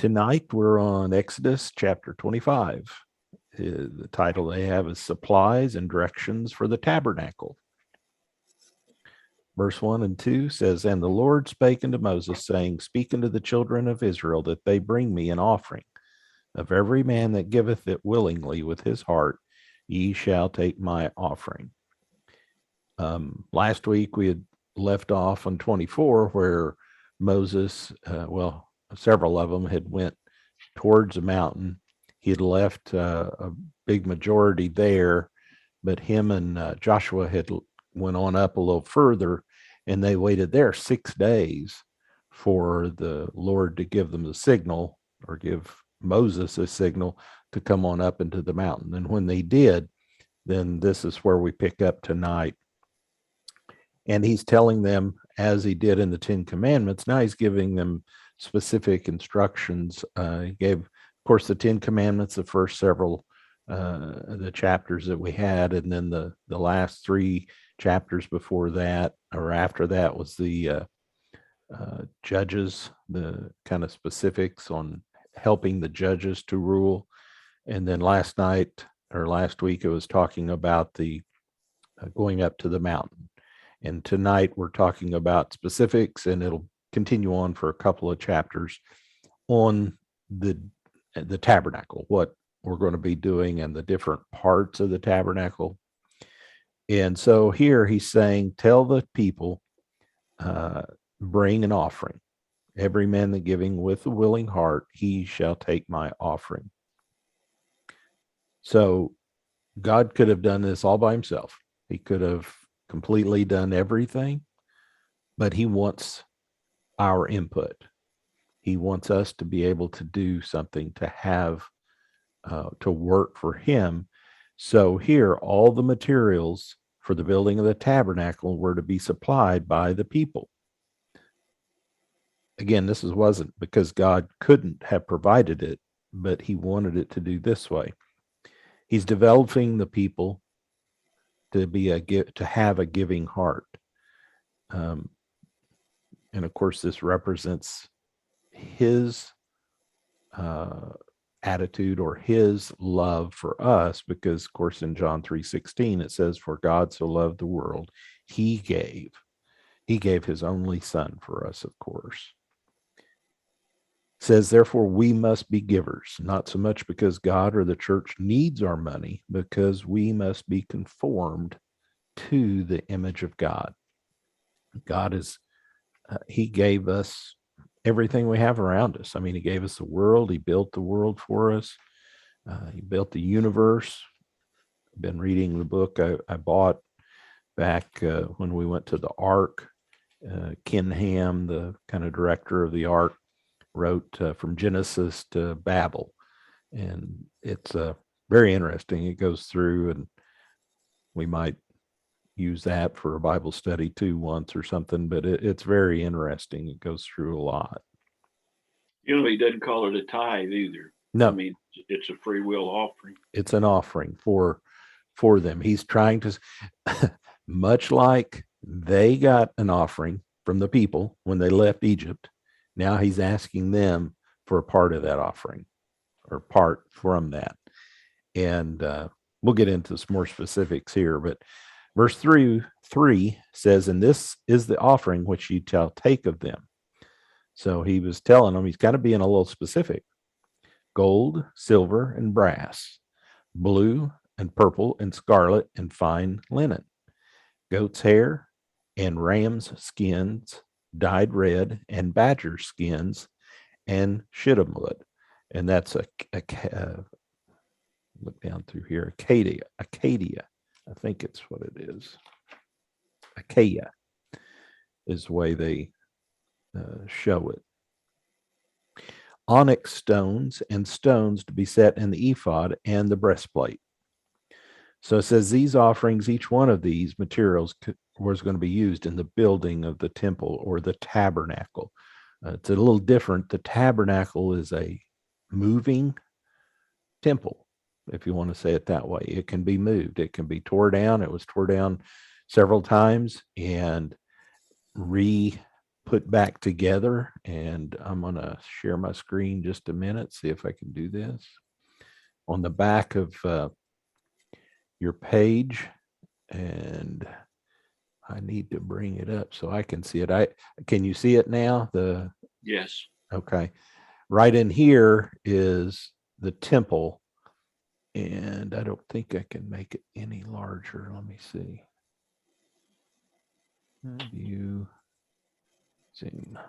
Tonight we're on Exodus chapter 25. The title they have is Supplies and Directions for the Tabernacle. Verse 1 and 2 says, And the Lord spake unto Moses, saying, Speak unto the children of Israel, that they bring me an offering. Of every man that giveth it willingly with his heart, ye shall take my offering. Last week we had left off on 24, where Moses, several of them had went towards the mountain. He had left a big majority there, but him and Joshua had went on up a little further, and they waited there 6 days for the Lord to give them the signal, or give Moses a signal to come on up into the mountain. And when they did, then this is where we pick up tonight. And he's telling them, as he did in the 10 Commandments, now he's giving them specific instructions. He gave, of course, the 10 Commandments, the first several, the chapters that we had, and then the last 3 chapters before that, or after that, was the judges, the kind of specifics on helping the judges to rule. And then last week, it was talking about the going up to the mountain. And tonight we're talking about specifics, and it'll continue on for a couple of chapters on the tabernacle, what we're going to be doing and the different parts of the tabernacle. And so here he's saying, tell the people, bring an offering. Every man that giving with a willing heart, he shall take my offering. So God could have done this all by himself. He could have completely done everything, but he wants our input. He wants us to be able to do something, to have, to work for him. So here, all the materials for the building of the tabernacle were to be supplied by the people. Again, this wasn't because God couldn't have provided it, but he wanted it to do this way. He's developing the people to have a giving heart. And of course, this represents his attitude or his love for us, because of course in John 3:16 it says, For God so loved the world, he gave his only son for us, of course. It says, therefore we must be givers, not so much because God or the church needs our money, because we must be conformed to the image of God. God is, he gave us everything we have around us. I mean, he gave us the world. He built the world for us. He built the universe. I've been reading the book I bought back when we went to the Ark. Ken Ham, the kind of director of the Ark, wrote From Genesis to Babel. And it's very interesting. It goes through, and we might use that for a Bible study too once or something, but it's very interesting. It goes through a lot. He doesn't call it a tithe either. No. I mean, it's a free will offering. It's an offering for them. He's trying to, much like they got an offering from the people when they left Egypt, now he's asking them for a part of that offering, or part from that. And we'll get into some more specifics here, but verse 3 says, And this is the offering which ye shall take of them. So he was telling them, he's kind of being a little specific. Gold, silver, and brass, blue and purple and scarlet and fine linen, goat's hair and ram's skins, dyed red, and badger skins, and shittim wood. And that's look down through here, Acacia. I think it's what it is. Acacia is the way they show it. Onyx stones and stones to be set in the ephod and the breastplate. So it says these offerings, each one of these materials was going to be used in the building of the temple or the tabernacle. It's a little different. The tabernacle is a moving temple, if you want to say it that way. It can be moved. It can be tore down. It was tore down several times and put put back together. And I'm going to share my screen just a minute, see if I can do this. On the back of your page, and I need to bring it up so I can see it. Can you see it now? Yes. Okay. Right in here is the temple, and I don't think I can make it any larger. Let me see. View, zoom.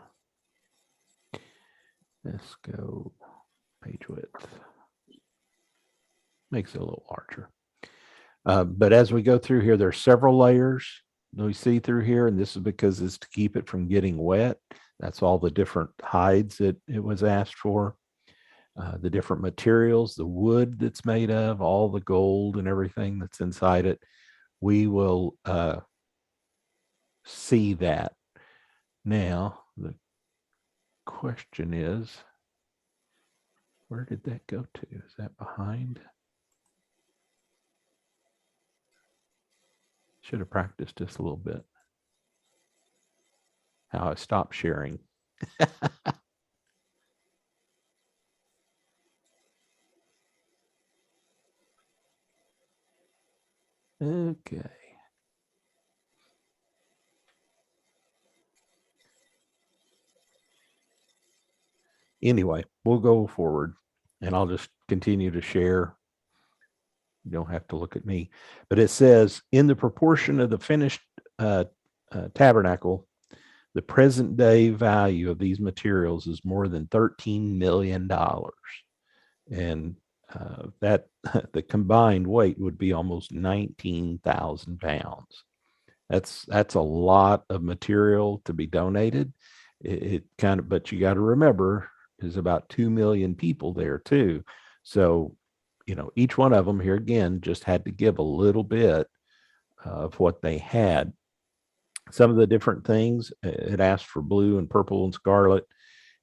Let's go page width. Makes it a little larger. But as we go through here, there's several layers that we see through here, and this is because it's to keep it from getting wet. That's all the different hides that it was asked for. The different materials, the wood that's made of, all the gold and everything that's inside it. We will see that. Now, the question is, where did that go to? Is that behind? Should have practiced this a little bit. How I stopped sharing. Okay. Anyway, we'll go forward and I'll just continue to share. You don't have to look at me, but it says in the proportion of the finished tabernacle, the present day value of these materials is more than $13 million. And that the combined weight would be almost 19,000 pounds. That's a lot of material to be donated. It kind of, but you got to remember, there's about 2 million people there too. So, each one of them here again just had to give a little bit of what they had. Some of the different things, it asked for blue and purple and scarlet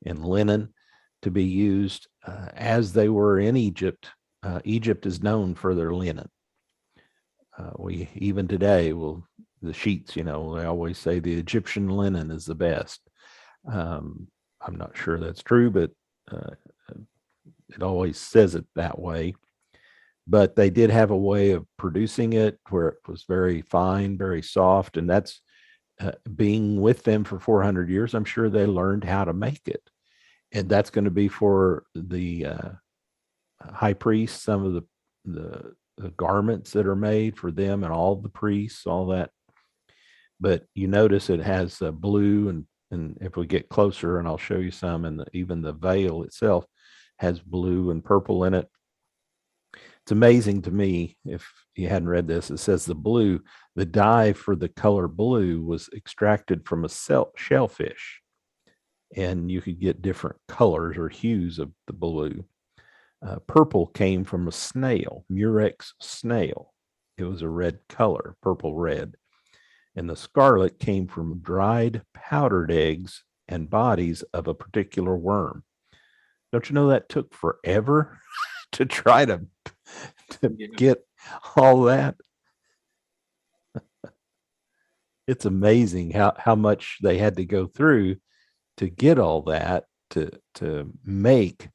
and linen to be used as they were in Egypt. Egypt is known for their linen. We even today the sheets, they always say the Egyptian linen is the best. I'm not sure that's true, but it always says it that way. But they did have a way of producing it where it was very fine, very soft, and that's being with them for 400 years. I'm sure they learned how to make it, and that's going to be for the high priest. Some of the garments that are made for them and all the priests, all that. But you notice it has blue, and if we get closer, and I'll show you some, and even the veil itself has blue and purple in it. It's amazing to me, if you hadn't read this, it says the dye for the color blue was extracted from a shellfish, and you could get different colors or hues of the blue. Purple came from a snail, Murex snail. It was a red color, purple red. And the scarlet came from dried powdered eggs and bodies of a particular worm. Don't you know that took forever to try to get all that? It's amazing how much they had to go through to get all that to make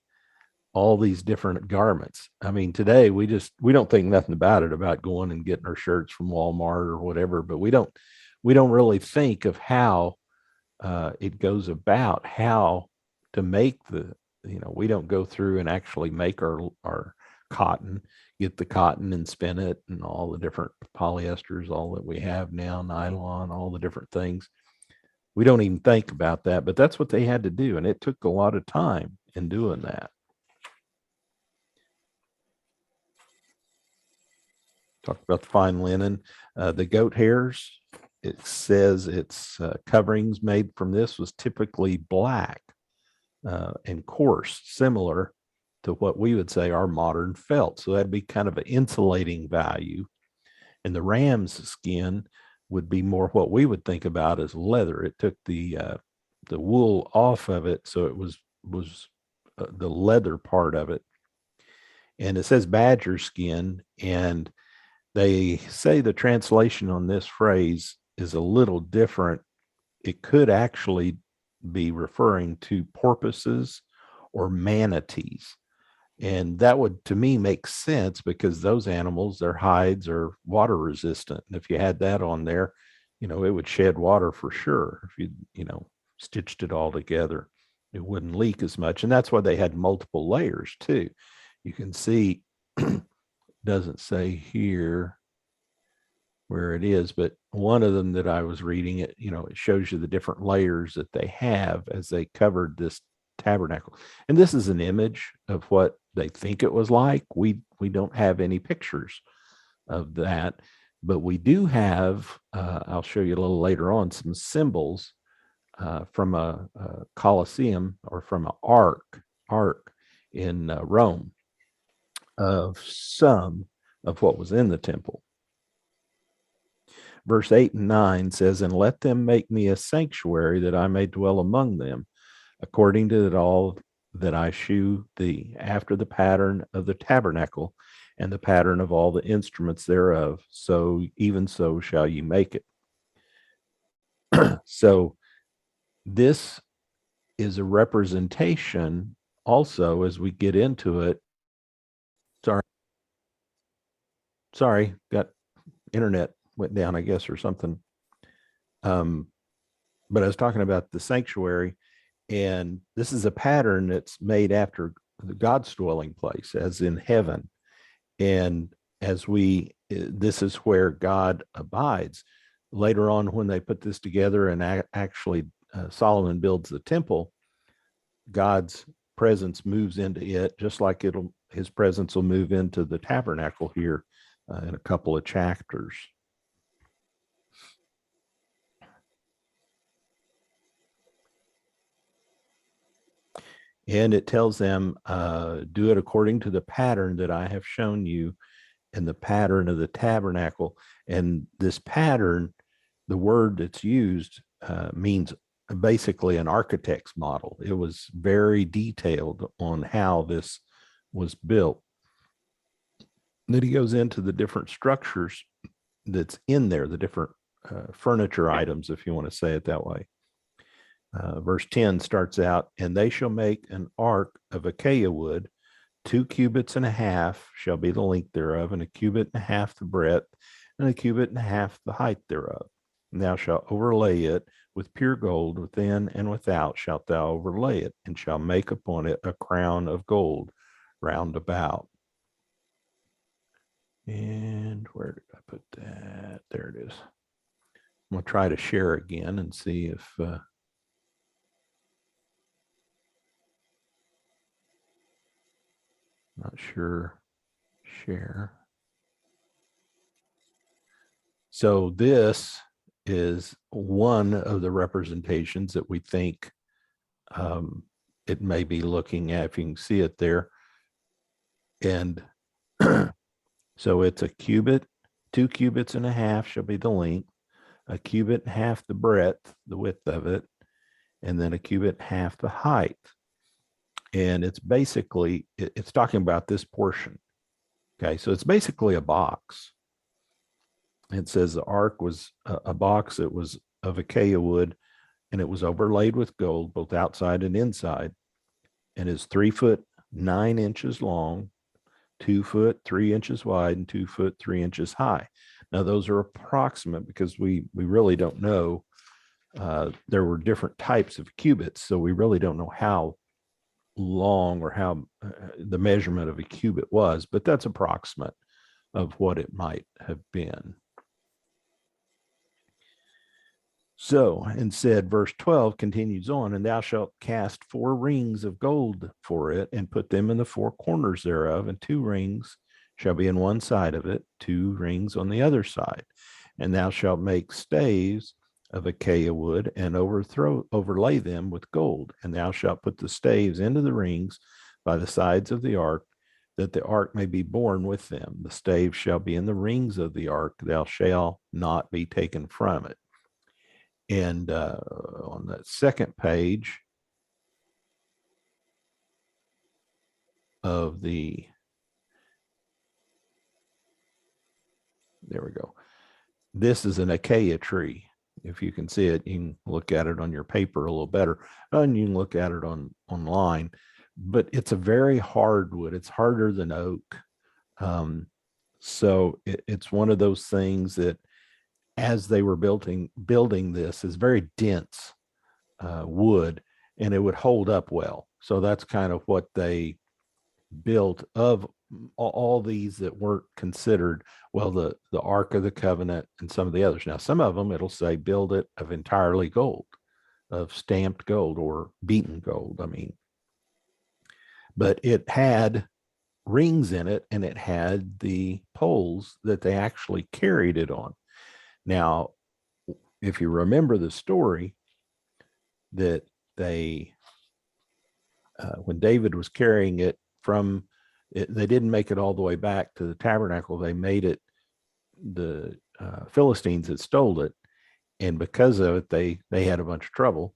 all these different garments. I mean, today we don't think nothing about it, about going and getting our shirts from Walmart or whatever, but we don't really think of how it goes about, how to make we don't go through and actually make our cotton, get the cotton and spin it, and all the different polyesters, all that we have now, nylon, all the different things. We don't even think about that, but that's what they had to do. And it took a lot of time in doing that. Talked about the fine linen, the goat hairs. It says its coverings made from this was typically black and coarse, similar to what we would say our modern felt. So that'd be kind of an insulating value. And the ram's skin would be more what we would think about as leather. It took the wool off of it, so it was the leather part of it. And it says badger skin, and they say the translation on this phrase is a little different. It could actually be referring to porpoises or manatees. And that would, to me, make sense because those animals, their hides are water resistant. And if you had that on there, it would shed water for sure. If you stitched it all together, it wouldn't leak as much. And that's why they had multiple layers too. You can see, doesn't say here where it is, but one of them that I was reading, it shows you the different layers that they have as they covered this tabernacle. And this is an image of what they think it was like. We don't have any pictures of that, but we do have, I'll show you a little later on, some symbols from a Colosseum or from an ark in Rome of some of what was in the temple. Verse 8 and 9 says, "And let them make me a sanctuary that I may dwell among them, according to all that I shew thee, after the pattern of the tabernacle and the pattern of all the instruments thereof. So even so shall ye make it." So this is a representation also as we get into it. Sorry, got internet went down, I guess, or something. But I was talking about the sanctuary, and this is a pattern that's made after God's dwelling place, as in heaven. And this is where God abides. Later on, when they put this together and actually Solomon builds the temple, God's presence moves into it, just like his presence will move into the tabernacle here in a couple of chapters. And it tells them, do it according to the pattern that I have shown you in the pattern of the tabernacle. And this pattern, the word that's used means basically an architect's model. It was very detailed on how this was built. Then he goes into the different structures that's in there, the different furniture items, if you want to say it that way. Verse 10 starts out, "And they shall make an ark of acacia wood, 2 cubits and a half shall be the length thereof, and a cubit and a half the breadth, and a cubit and a half the height thereof. And thou shalt overlay it with pure gold, within and without shalt thou overlay it, and shall make upon it a crown of gold round about." And where did I put that? There it is. I'm going to try to share again and see if not sure. Share. So this is one of the representations that we think it may be looking at, if you can see it there. And so it's a cubit, 2 cubits and a half shall be the length, a cubit and a half the breadth, the width of it, and then a cubit and a half the height. And it's basically, it's talking about this portion. Okay, so it's basically a box. It says the ark was a box that was of acacia wood, and it was overlaid with gold, both outside and inside, and is 3 foot 9 inches long, 2 foot 3 inches wide, and 2 foot 3 inches high. Now, those are approximate because we really don't know. There were different types of cubits, so we really don't know how long or how the measurement of a cubit was, but that's approximate of what it might have been. So, and said, verse 12 continues on, "And thou shalt cast 4 rings of gold for it, and put them in the 4 corners thereof, and 2 rings shall be in one side of it, 2 rings on the other side. And thou shalt make staves of acacia wood, and overlay them with gold. And thou shalt put the staves into the rings by the sides of the ark, that the ark may be borne with them. The staves shall be in the rings of the ark, thou shalt not be taken from it." And on that second page of there we go. This is an acacia tree. If you can see it, you can look at it on your paper a little better, and you can look at it online. But it's a very hard wood. It's harder than oak. So it's one of those things that, as they were building this, is very dense wood, and it would hold up well. So that's kind of what they built of all these that weren't considered, well, the Ark of the Covenant and some of the others. Now, some of them it'll say build it of entirely gold, of stamped gold or beaten gold. I mean, but it had rings in it, and it had the poles that they actually carried it on. Now, if you remember the story, that they when David was carrying it from it, they didn't make it all the way back to the tabernacle. They made it, the Philistines had stole it, and because of it, they had a bunch of trouble,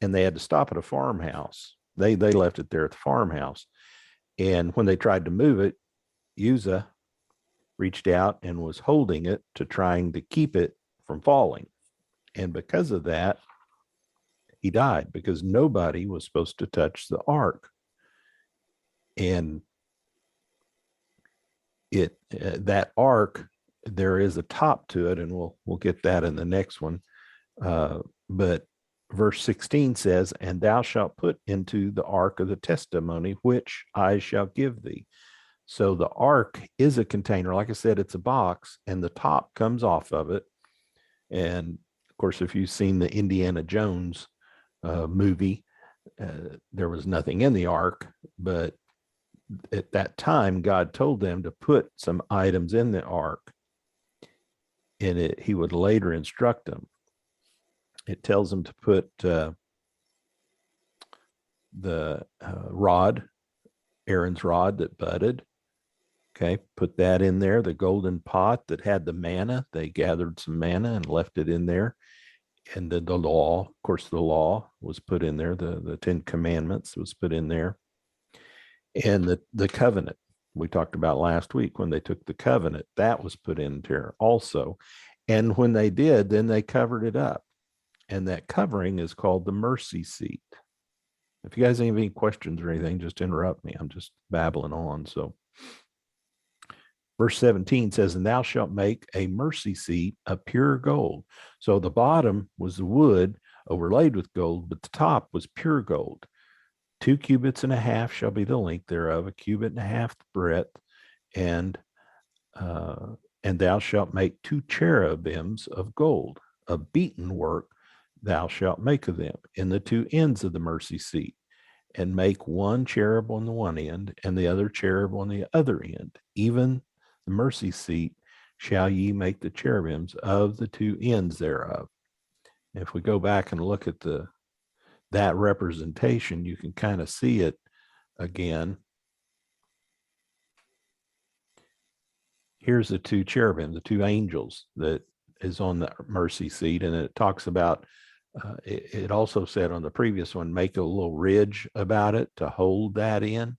and they had to stop at a farmhouse. They left it there at the farmhouse, and when they tried to move it, Uzzah reached out and was holding it to trying to keep it from falling, and because of that, he died, because nobody was supposed to touch the ark. And it that ark, there is a top to it, and we'll get that in the next one. But verse 16 says, and thou shalt put into the ark of the testimony, which I shall give thee. So the ark is a container. Like I said, it's a box, and the top comes off of it. And of course, if you've seen the Indiana Jones movie, there was nothing in the ark, but at that time, God told them to put some items in the ark, and he would later instruct them. It tells them to put the rod, Aaron's rod that budded. Okay, put that in there. The golden pot that had the manna, they gathered some manna and left it in there. And then the law, of course, the law was put in there. The 10 Commandments was put in there. And the covenant we talked about last week, when they took the covenant, that was put in there also. And when they did, then they covered it up. And that covering is called the mercy seat. If you guys have any questions or anything, just interrupt me. I'm just babbling on. So verse 17 says, and thou shalt make a mercy seat of pure gold. So the bottom was the wood overlaid with gold, but the top was pure gold. 2 cubits and a half shall be the length thereof, a cubit and a half the breadth, and thou shalt make 2 cherubims of gold, of beaten work thou shalt make of them in the 2 ends of the mercy seat, and make 1 cherub on the one end, and the other cherub on the other end. Even the mercy seat shall ye make the cherubims of the 2 ends thereof. If we go back and look at that representation, you can kind of see it again. Here's the 2 cherubim, the 2 angels that is on the mercy seat. And it talks about, it also said on the previous one, make a little ridge about it to hold that in.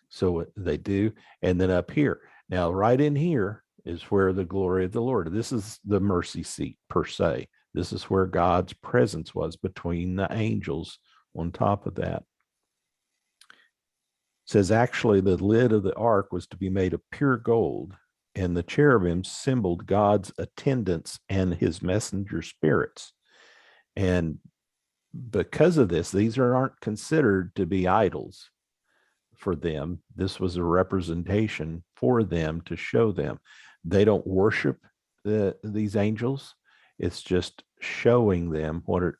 So they do. And then up here, now right in here is where the glory of the Lord, this is the mercy seat per se. This is where God's presence was between the angels on top of that. It says actually the lid of the ark was to be made of pure gold, and the cherubim symbolized God's attendants and his messenger spirits. And because of this, these aren't considered to be idols for them. This was a representation for them to show them. They don't worship these angels. It's just showing them what it,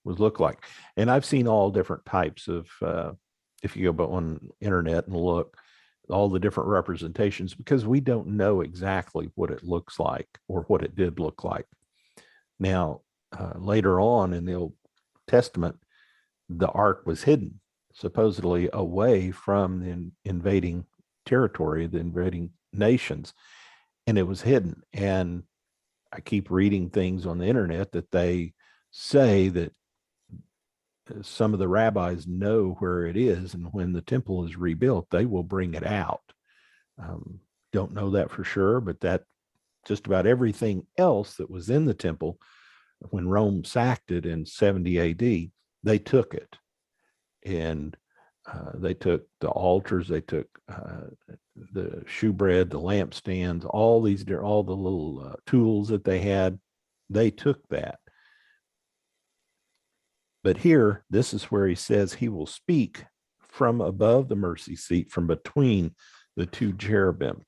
would look like. And I've seen all different types of, if you go on internet and look, all the different representations, because we don't know exactly what it looks like or what it did look like. Now, later on in the Old Testament, the ark was hidden, supposedly away from the invading territory, the invading nations, and it was hidden. And I keep reading things on the internet that they say that some of the rabbis know where it is, and when the temple is rebuilt, they will bring it out. Don't know that for sure, but that just about everything else that was in the temple when Rome sacked it in 70 AD, they took it, and they took the altars, they took the shewbread, the lampstands, all the little tools that they had. They took that. But here, this is where he says he will speak from above the mercy seat, from between the two cherubim.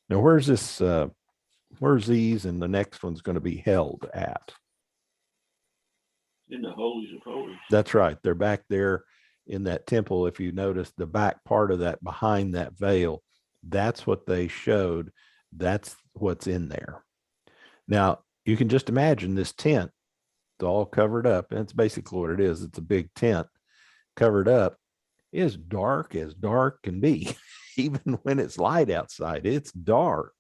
Now, where's these and the next one's going to be held at? In the holies of holies. That's right. They're back there in that temple. If you notice the back part of that, behind that veil, that's what they showed. That's what's in there. Now, you can just imagine this tent. It's all covered up. And it's basically what it is. It's a big tent covered up. It's dark as dark can be. Even when it's light outside, it's dark.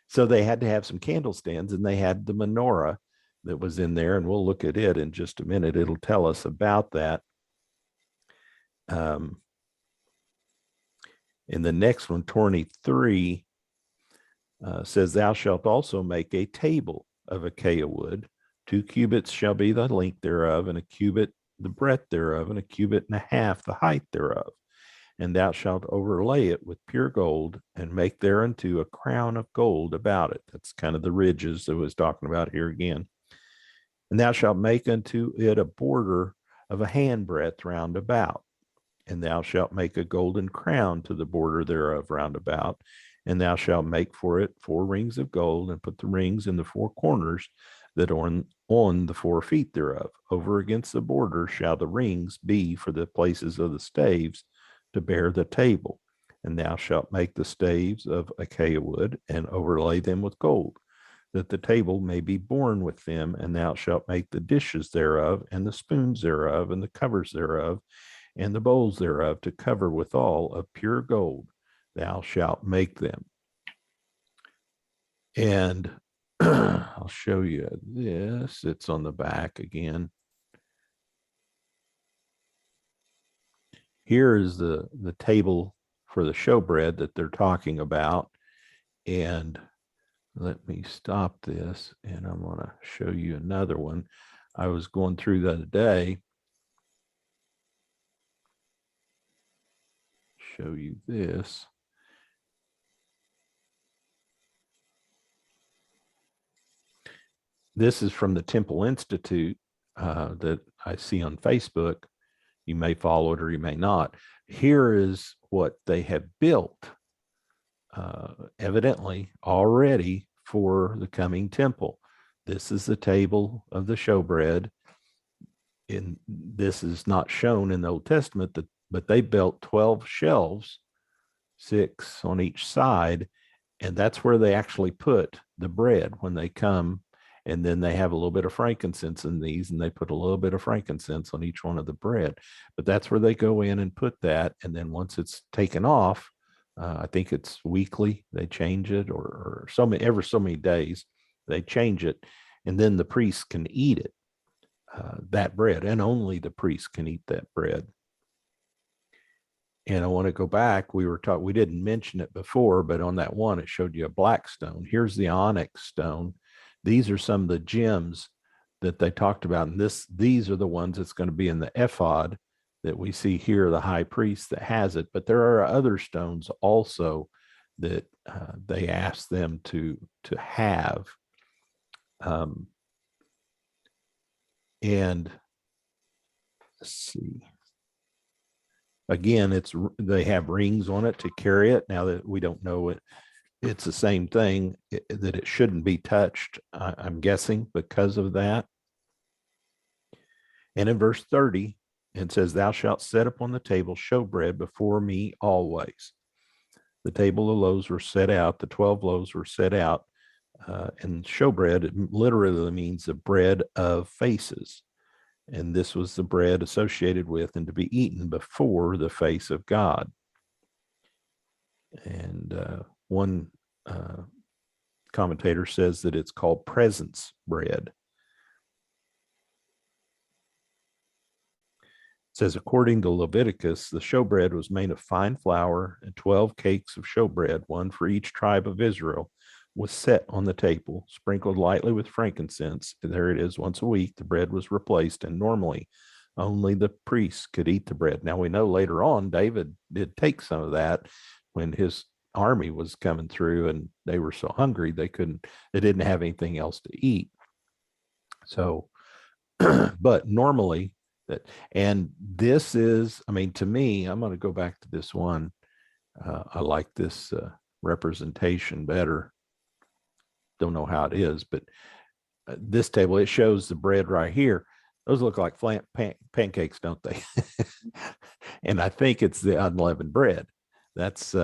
So they had to have some candle stands, and they had the menorah that was in there. And we'll look at it in just a minute. It'll tell us about that. In the next one, 23, says, thou shalt also make a table of acacia wood. 2 cubits shall be the length thereof, and a cubit the breadth thereof, and a cubit and a half the height thereof. And thou shalt overlay it with pure gold, and make thereunto a crown of gold about it. That's kind of the ridges that was talking about here again. And thou shalt make unto it a border of a handbreadth round about. And thou shalt make a golden crown to the border thereof round about. And thou shalt make for it 4 rings of gold, and put the rings in the 4 corners that are on the 4 feet thereof. Over against the border shall the rings be for the places of the staves to bear the table. And thou shalt make the staves of acacia wood, and overlay them with gold, that the table may be borne with them. And thou shalt make the dishes thereof, and the spoons thereof, and the covers thereof, and the bowls thereof, to cover withal of pure gold. Thou shalt make them. And I'll show you this. It's on the back again. Here is the table for the showbread that they're talking about. And let me stop this, and I'm going to show you another one. I was going through the other day. Show you this. This is from the Temple Institute that I see on Facebook. You may follow it or you may not. Here is what they have built, evidently already for the coming temple. This is the table of the showbread. And this is not shown in the Old Testament, but they built 12 shelves, 6 on each side. And that's where they actually put the bread when they come. And then they have a little bit of frankincense in these, and they put a little bit of frankincense on each one of the bread. But that's where they go in and put that. And then once it's taken off, I think it's weekly, they change it, or every so many days, they change it. And then the priest can eat it, that bread, and only the priest can eat that bread. And I want to go back. We didn't mention it before, but on that one, it showed you a black stone. Here's the onyx stone. These are some of the gems that they talked about. And these are the ones that's going to be in the ephod that we see here, the high priest that has it. But there are other stones also that they asked them to have. And let's see. Again, they have rings on it to carry it. Now that we don't know it, it's the same thing, that it shouldn't be touched, I'm guessing, because of that. And in verse 30, it says, thou shalt set upon the table showbread before me always. The table of loaves were set out, the 12 loaves were set out. And showbread, it literally means the bread of faces. And this was the bread associated with and to be eaten before the face of God. And one commentator says that it's called presence bread. It says, according to Leviticus, the showbread was made of fine flour, and 12 cakes of showbread, one for each tribe of Israel, was set on the table, sprinkled lightly with frankincense. There it is. Once a week, the bread was replaced, and normally only the priests could eat the bread. Now we know later on David did take some of that when his army was coming through and they were so hungry they didn't have anything else to eat. So, but normally that, and this is, I mean, to me, I'm going to go back to this one. I like this representation better. Don't know how it is, but this table, it shows the bread right here. Those look like pancakes, don't they? And I think it's the unleavened bread. That's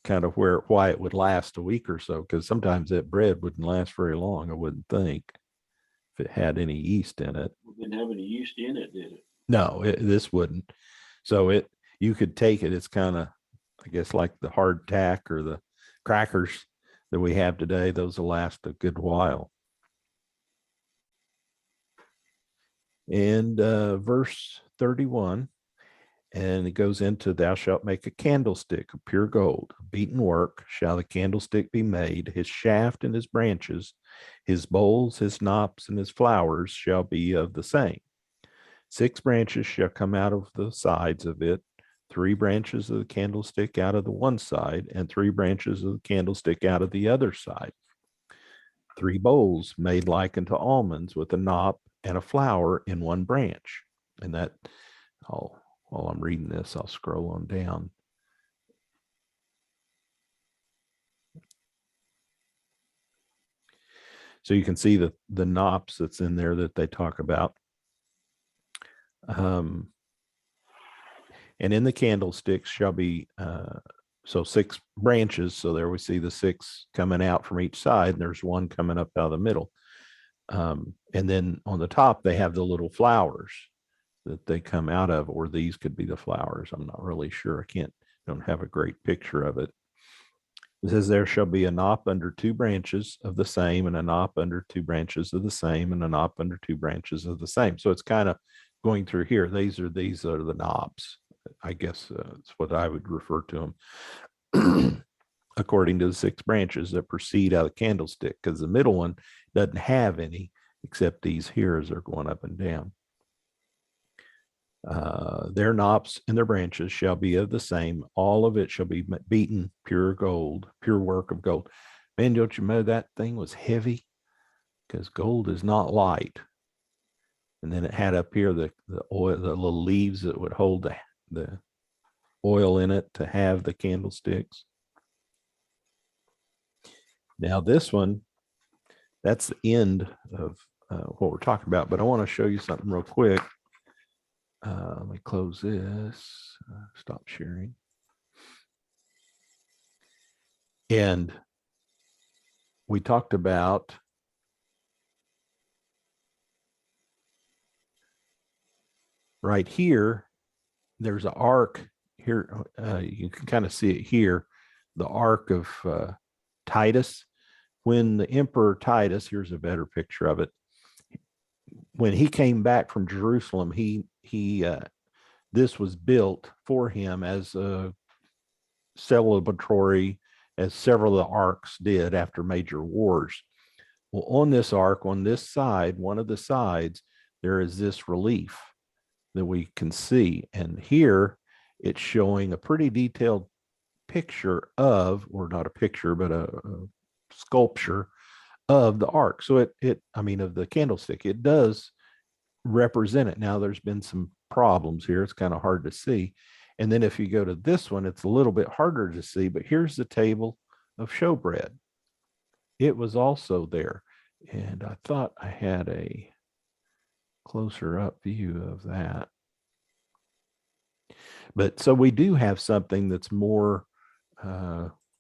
kind of why it would last a week or so, because sometimes that bread wouldn't last very long, I wouldn't think, if it had any yeast in it. It didn't have any yeast in it, did it? No, this wouldn't. So you could take it. It's kind of, I guess, like the hardtack or the crackers that we have today. Those will last a good while. And verse 31, and it goes into, thou shalt make a candlestick of pure gold, beaten work shall the candlestick be made. His shaft and his branches, his bowls, his knops, and his flowers shall be of the same. 6 branches shall come out of the sides of it, 3 branches of the candlestick out of the one side, and 3 branches of the candlestick out of the other side. 3 bowls made like unto almonds, with a knop and a flower in one branch. And that, while I'm reading this, I'll scroll on down. So you can see the knops that's in there that they talk about. And in the candlesticks shall be, so 6 branches. So there we see the 6 coming out from each side, and there's 1 coming up out of the middle. And then on the top, they have the little flowers that they come out of, or these could be the flowers. I'm not really sure. Don't have a great picture of it. It says, there shall be a knop under 2 branches of the same, and a knop under 2 branches of the same, and a knop under 2 branches of the same. So it's kind of going through here. These are the knobs. I guess that's what I would refer to them. According to the 6 branches that proceed out of the candlestick, because the middle one doesn't have any except these here as they're going up and down. Their knops and their branches shall be of the same. All of it shall be beaten pure gold, pure work of gold. Man, don't you know that thing was heavy? Because gold is not light. And then it had up here the oil, the little leaves that would hold the oil in it to have the candlesticks. Now this one, that's the end of what we're talking about, but I want to show you something real quick. Let me close this, stop sharing. And we talked about right here, there's an ark here. You can kind of see it here, the Ark of Titus. When the Emperor Titus, here's a better picture of it. When he came back from Jerusalem, this was built for him as a celebratory, as several of the arks did after major wars. Well, on this ark, on this side, one of the sides, there is this relief that we can see. And here it's showing a pretty detailed picture of, or not a picture, but a sculpture of the ark. So of the candlestick, it does represent it. Now there's been some problems here. It's kind of hard to see. And then if you go to this one, it's a little bit harder to see, but here's the table of showbread. It was also there. And I thought I had a closer up view of that. But so we do have something that's more,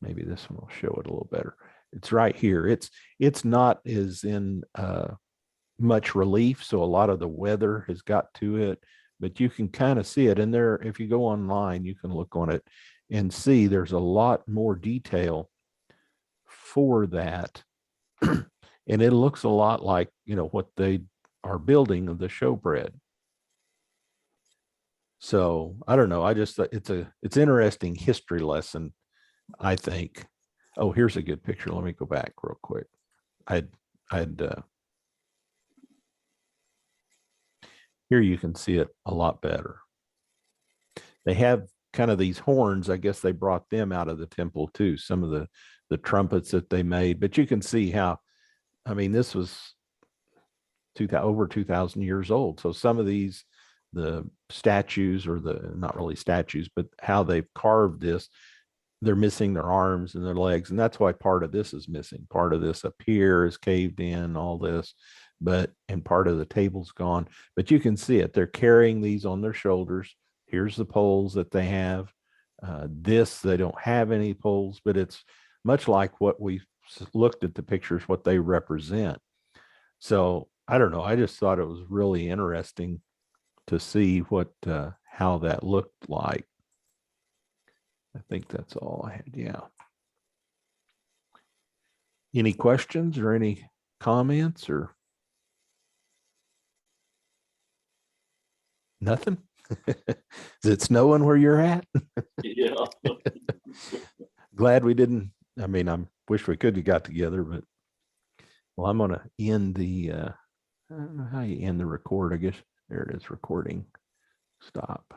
maybe this one will show it a little better. It's right here. It's not as in much relief, so a lot of the weather has got to it, but you can kind of see it. And there, if you go online, you can look on it and see there's a lot more detail for that. And it looks a lot like, what they are building of the showbread. So I don't know. I just, it's interesting history lesson, I think. Oh, here's a good picture. Let me go back real quick. I'd here you can see it a lot better. They have kind of these horns. I guess they brought them out of the temple too. Some of the trumpets that they made, but you can see how, I mean, this was over 2,000 years old. So some of these, the statues, or the, not really statues, but how they've carved this, they're missing their arms and their legs. And that's why part of this is missing. Part of this up here is caved in, all this, and part of the table's gone. But you can see it. They're carrying these on their shoulders. Here's the poles that they have. They don't have any poles, but it's much like what we looked at the pictures, what they represent. So I don't know. I just thought it was really interesting to see how that looked like. I think that's all I had. Yeah. Any questions or any comments or nothing? Is it snowing where you're at? Yeah. Glad we didn't. I mean, I wish we could have got together, but well, I'm going to end I don't know how you end the record. I guess there it is, recording. Stop.